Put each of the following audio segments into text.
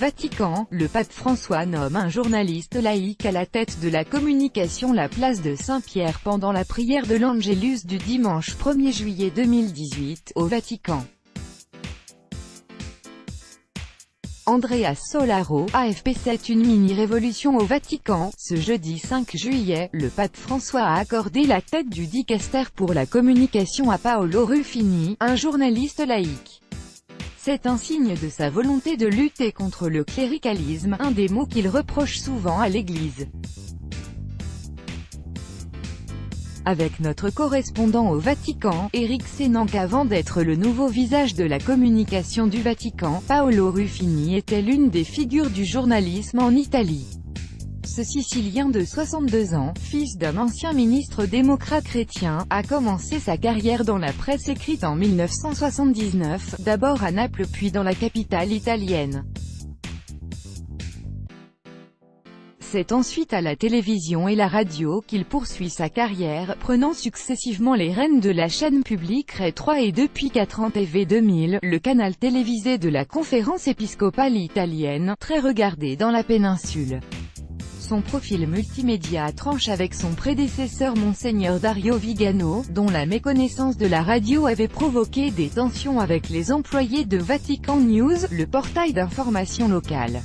Vatican, le pape François nomme un journaliste laïque à la tête de la communication la place de Saint-Pierre pendant la prière de l'Angélus du dimanche 1er juillet 2018, au Vatican. Andrea Solaro, AFP. C'est une mini-révolution au Vatican. Ce jeudi 5 juillet, le pape François a accordé la tête du dicaster pour la communication à Paolo Ruffini, un journaliste laïque. C'est un signe de sa volonté de lutter contre le cléricalisme, un des mots qu'il reproche souvent à l'Église. Avec notre correspondant au Vatican, Éric Sénanque. Avant d'être le nouveau visage de la communication du Vatican, Paolo Ruffini était l'une des figures du journalisme en Italie. Ce Sicilien de 62 ans, fils d'un ancien ministre démocrate chrétien, a commencé sa carrière dans la presse écrite en 1979, d'abord à Naples puis dans la capitale italienne. C'est ensuite à la télévision et la radio qu'il poursuit sa carrière, prenant successivement les rênes de la chaîne publique Rai 3 et depuis 4 ans TV 2000, le canal télévisé de la Conférence épiscopale italienne, très regardé dans la péninsule. Son profil multimédia tranche avec son prédécesseur Monseigneur Dario Vigano, dont la méconnaissance de la radio avait provoqué des tensions avec les employés de Vatican News, le portail d'information locale.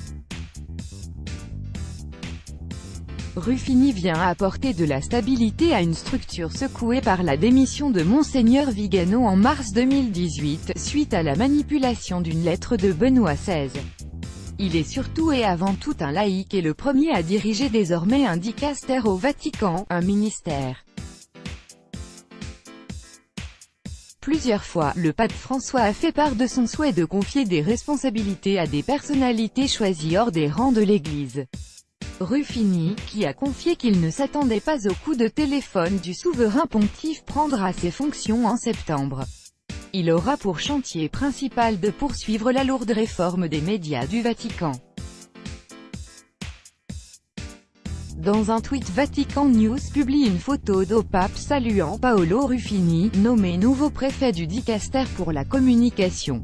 Ruffini vient apporter de la stabilité à une structure secouée par la démission de Monseigneur Vigano en mars 2018, suite à la manipulation d'une lettre de Benoît XVI. Il est surtout et avant tout un laïc et le premier à diriger désormais un dicaster au Vatican, un ministère. Plusieurs fois, le pape François a fait part de son souhait de confier des responsabilités à des personnalités choisies hors des rangs de l'Église. Ruffini, qui a confié qu'il ne s'attendait pas au coup de téléphone du souverain pontife, prendra ses fonctions en septembre. Il aura pour chantier principal de poursuivre la lourde réforme des médias du Vatican. Dans un tweet, Vatican News publie une photo d'au pape saluant Paolo Ruffini, nommé nouveau préfet du dicaster pour la communication.